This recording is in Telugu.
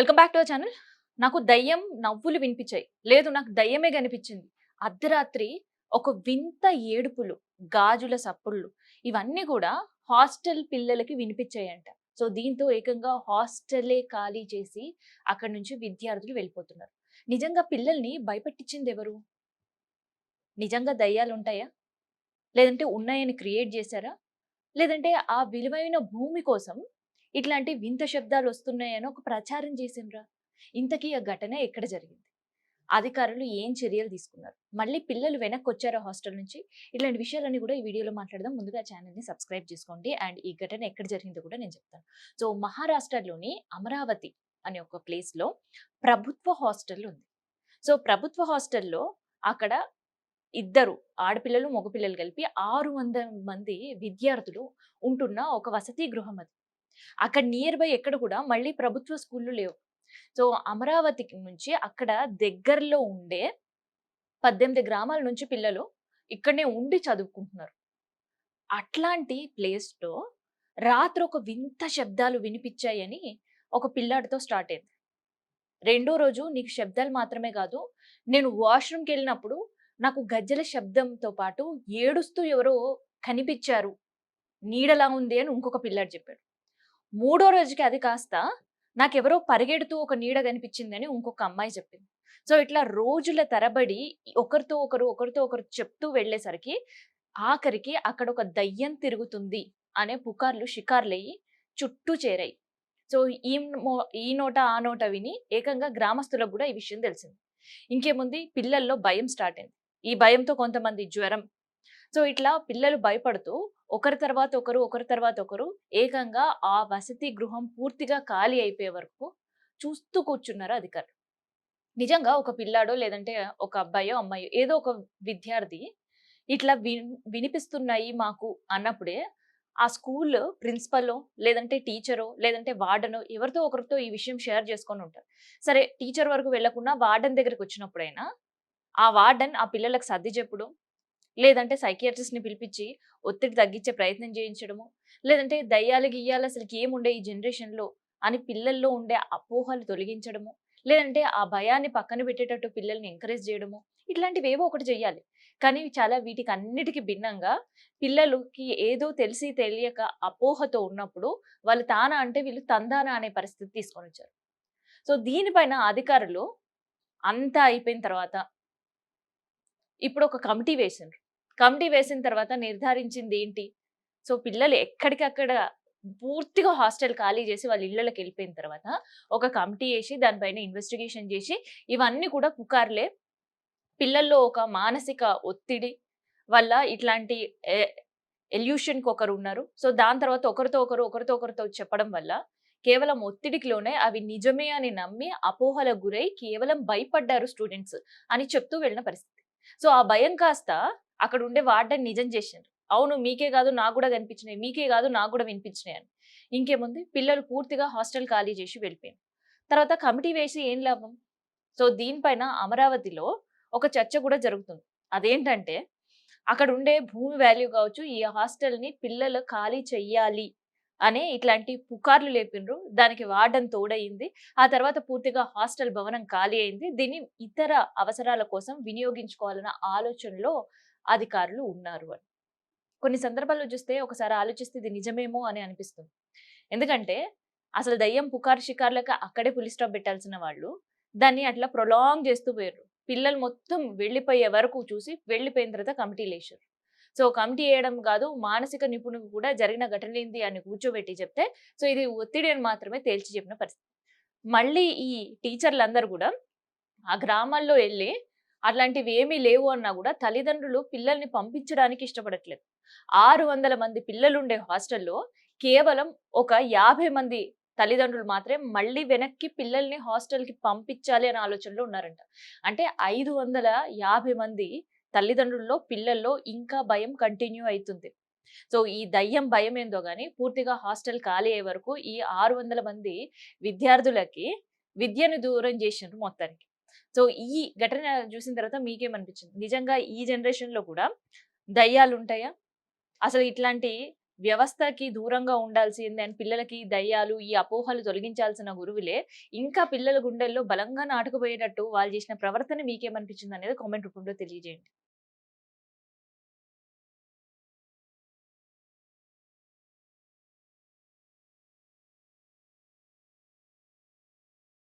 Welcome back to our channel. నాకు దయ్యం నవ్వులు వినిపించాయి. లేదు నాకు దయ్యమే కనిపించింది. అర్ధరాత్రి ఒక వింత ఏడుపులు, గాజుల సప్పుళ్ళు ఇవన్నీ కూడా హాస్టల్ పిల్లలకి వినిపించాయంట. సో దీంతో ఏకంగా హాస్టలే ఖాళీ చేసి అక్కడి నుంచి విద్యార్థులు వెళ్ళిపోతున్నారు. నిజంగా పిల్లల్ని భయపెట్టించింది ఎవరు? నిజంగా దయ్యాలుంటాయా? లేదంటే ఉన్నాయని క్రియేట్ చేశారా? లేదంటే ఆ విలువైన భూమి కోసం ఇట్లాంటి వింత శబ్దాలు వస్తున్నాయని ఒక ప్రచారం చేసిండ్రా? ఇంతకీ ఆ ఘటన ఎక్కడ జరిగింది? అధికారులు ఏం చర్యలు తీసుకున్నారు? మళ్ళీ పిల్లలు వెనక్కొచ్చారా హాస్టల్ నుంచి? ఇట్లాంటి విషయాలన్నీ కూడా ఈ వీడియోలో మాట్లాడదాం. ముందుగా ఛానల్‌ని సబ్స్క్రైబ్ చేసుకోండి. అండ్ ఈ ఘటన ఎక్కడ జరిగిందో కూడా నేను చెప్తాను. సో మహారాష్ట్రలోని అమరావతి అనే ఒక ప్లేస్‌లో ప్రభుత్వ హాస్టల్ ఉంది. సో ప్రభుత్వ హాస్టల్‌లో అక్కడ ఇద్దరు ఆడపిల్లలు, మగపిల్లలు కలిపి 600 మంది విద్యార్థులు ఉంటున్న ఒక వసతి గృహం అది. అక్కడ నియర్ బై ఎక్కడ కూడా మళ్ళీ ప్రభుత్వ స్కూల్‌లు లేవు. సో, అమరావతికి నుంచి అక్కడ దగ్గరలో ఉండే 18 గ్రామాల నుంచి పిల్లలు ఇక్కడనే ఉండి చదువుకుంటున్నారు. అట్లాంటి ప్లేస్‌లో రాత్రి ఒక వింత శబ్దాలు వినిపిచ్చాయని ఒక పిల్లాడితో స్టార్ట్ అయింది. రెండో రోజు నీకు శబ్దాలు మాత్రమే కాదు, నేను వాష్‌రూమ్‌కెళ్ళినప్పుడు నాకు గజ్జెల శబ్దంతో పాటు ఏడుస్తూ ఎవరో కనిపిచ్చారు. నీడలా ఉంది అని ఇంకొక పిల్లాడు చెప్పాడు. మూడో రోజుకి అది కాస్త నాకెవరో పరిగెడుతూ ఒక నీడ కనిపించిందని ఇంకొక అమ్మాయి చెప్పింది. సో, ఇట్లా రోజుల తరబడి ఒకరితో ఒకరు, ఒకరితో ఒకరు చెప్తూ వెళ్ళేసరికి ఆఖరికి అక్కడ ఒక దయ్యం తిరుగుతుంది అనే పుకార్లు షికార్లయ్యి చుట్టూ చేరాయి. సో, ఈ మో ఈ నోట ఆ నోట విని ఏకంగా గ్రామస్తులకు గూడా ఈ విషయం తెలిసింది. ఇంకేముంది పిల్లల్లో భయం స్టార్ట్ అయింది. ఈ భయంతో కొంతమంది జ్వరం. సో, ఇట్లా పిల్లలు భయపడుతూ ఒకరి తర్వాత ఒకరు, ఒకరి తర్వాత ఒకరు ఏకంగా ఆ వసతి గృహం పూర్తిగా ఖాళీ అయిపోయే వరకు చూస్తూ కూర్చున్నారు అధికారులు. నిజంగా ఒక పిల్లాడో లేదంటే ఒక అబ్బాయో, అమ్మాయో ఏదో ఒక విద్యార్థి ఇట్లా వినిపిస్తున్నాయి మాకు అన్నప్పుడే ఆ స్కూల్ ప్రిన్సిపలో లేదంటే టీచరో లేదంటే వార్డెనో ఎవరితో ఒకరితో ఈ విషయం షేర్ చేసుకొని ఉంటారు. సరే టీచర్ వరకు వెళ్ళకుండా వార్డెన్ దగ్గరికి వచ్చినప్పుడైనా ఆ వార్డెన్ ఆ పిల్లలకు సర్ది చెప్పుడు లేదంటే సైకియాట్రిస్ట్‌ని పిలిపించి ఒత్తిడి తగ్గించే ప్రయత్నం చేయించడము. లేదంటే దయ్యాలు, గియ్యాలు అసలకి ఏముండయి ఈ జనరేషన్‌లో అని పిల్లల్లో ఉండే అపోహలు తొలగించడము. లేదంటే ఆ భయాన్ని పక్కన పెట్టేటట్టు పిల్లల్ని ఎంకరేజ్ చేయడము. ఇట్లాంటివేవో ఒకటి చేయాలి. కానీ చాలా వీటికన్నిటికి భిన్నంగా పిల్లలకి ఏదో తెలిసి తెలియక అపోహతో ఉన్నప్పుడు వాళ్ళు తానా అంటే వీళ్ళు తందానా అనే పరిస్థితి తీసుకొనొచ్చారు. సో, దీనిపైన అధికారులు అంతా అయిపోయిన తర్వాత ఇప్పుడు ఒక కమిటీ వేసిండ్రు. కమిటీ వేసిన తర్వాత నిర్ధారించిందేంటి? సో, పిల్లలు ఎక్కడికక్కడ పూర్తిగా హాస్టల్ ఖాళీ చేసి వాళ్ళ ఇళ్ళలోకెళ్ళిపోయిన తర్వాత ఒక కమిటీ ఏసి దానిపైన ఇన్వెస్టిగేషన్ చేసి ఇవన్నీ కూడా పుకార్లే. పిల్లల్లో ఒక మానసిక ఒత్తిడి వల్ల ఇట్లాంటి ఎ ఎల్యూషన్‌కి ఒకరున్నారు. సో, దాని తర్వాత ఒకరితో ఒకరు, ఒకరితో ఒకరితో చెప్పడం వల్ల కేవలం ఒత్తిడికి లోనే అవి నిజమే అని నమ్మి అపోహలకు గురై కేవలం భయపడ్డారు స్టూడెంట్స్ అని చెప్తూ వెళ్ళిన పరిస్థితి. సో, ఆ భయం కాస్త అక్కడుండే వార్డెన్ నిజం చేసిండ్రు. అవును మీకే కాదు నాకు గూడా కనిపించినాయి. మీకే కాదు నాకు గూడా వినిపించినాయి అని. ఇంకేముంది పిల్లలు పూర్తిగా హాస్టల్ ఖాళీ చేసి వెళ్ళిపోయిండ్రు. తర్వాత కమిటీ వేసి ఏం లాభం? సో, దీనిపైన అమరావతిలో ఒక చర్చ కూడా జరుగుతుంది. అదేంటంటే అక్కడుండే భూమి వాల్యూ కావచ్చు, ఈ హాస్టల్‌ని పిల్లలు ఖాళీ చెయ్యాలి అనే ఇట్లాంటి పుకార్లు లేపిండ్రు. దానికి వార్డెన్ తోడయింది. ఆ తర్వాత పూర్తిగా హాస్టల్ భవనం ఖాళీ అయింది. దీన్ని ఇతర అవసరాల కోసం వినియోగించుకోవాలన్న ఆలోచనలో అధికారులు ఉన్నారు అని. కొన్ని సందర్భాల్లో చూస్తే ఒకసారి ఆలోచిస్తే ఇది నిజమేమో అని అనిపిస్తుంది. ఎందుకంటే అసలు దయ్యం పుకారు షికార్లకి అక్కడే ఫుల్ స్టాప్ పెట్టాల్సిన వాళ్ళు దాన్ని అట్లా ప్రొలాంగ్ చేస్తూ పోయారు. పిల్లలు మొత్తం వెళ్ళిపోయే వరకు చూసి వెళ్ళిపోయిన తర్వాత కమిటీలేశారు. సో, కమిటీ ఏయడం కాదు మానసిక నిపుణులు కూడా జరిగిన ఘటనేంది అని కూర్చోబెట్టి చెప్తే సో, ఇది ఒత్తిడి అని మాత్రమే తేల్చి చెప్పిన పరిస్థితి. మళ్ళీ ఈ టీచర్లందరూ కూడా ఆ గ్రామాల్లో ఎళ్లి అట్లాంటివేమీ లేవు అన్నా గూడా తల్లిదండ్రులు పిల్లల్ని పంపించడానికి ఇష్టపడట్లేదు. 600 మంది పిల్లలుండే హాస్టల్‌లో కేవలం ఒక 50 మంది తల్లిదండ్రులు మాత్రమే మళ్ళీ వెనక్కి పిల్లల్ని హాస్టల్‌కి పంపించాలి అనే ఆలోచనలో ఉన్నారంట. అంటే 550 మంది తల్లిదండ్రుల్లో, పిల్లల్లో ఇంకా భయం కంటిన్యూ అయితుంది. సో, ఈ దయ్యం భయమేందో గాని పూర్తిగా హాస్టల్ ఖాళీ అయ్యే వరకు ఈ 600 మంది విద్యార్థులకి విద్యను దూరం జేషిండ్రు మొత్తానికి. సో, ఈ ఘటన జూసిన తర్వాత మీకేమనిపించింది? నిజంగా ఈ జనరేషన్‌లో కూడా దయ్యాలుంటాయా? అసలు ఇట్లాంటి వ్యవస్థకి దూరంగా ఉండాల్సిందే అని పిల్లలకి దయ్యాలు, ఈ అపోహలు తొలగించాల్సిన గురువులే ఇంకా పిల్లల గుండెల్లో బలంగా నాటుకుపోయేటట్టు వాళ్ళు చేసిన ప్రవర్తన మీకేమనిపించిందనేది కామెంట్ రూపంలో తెలియజేయండి.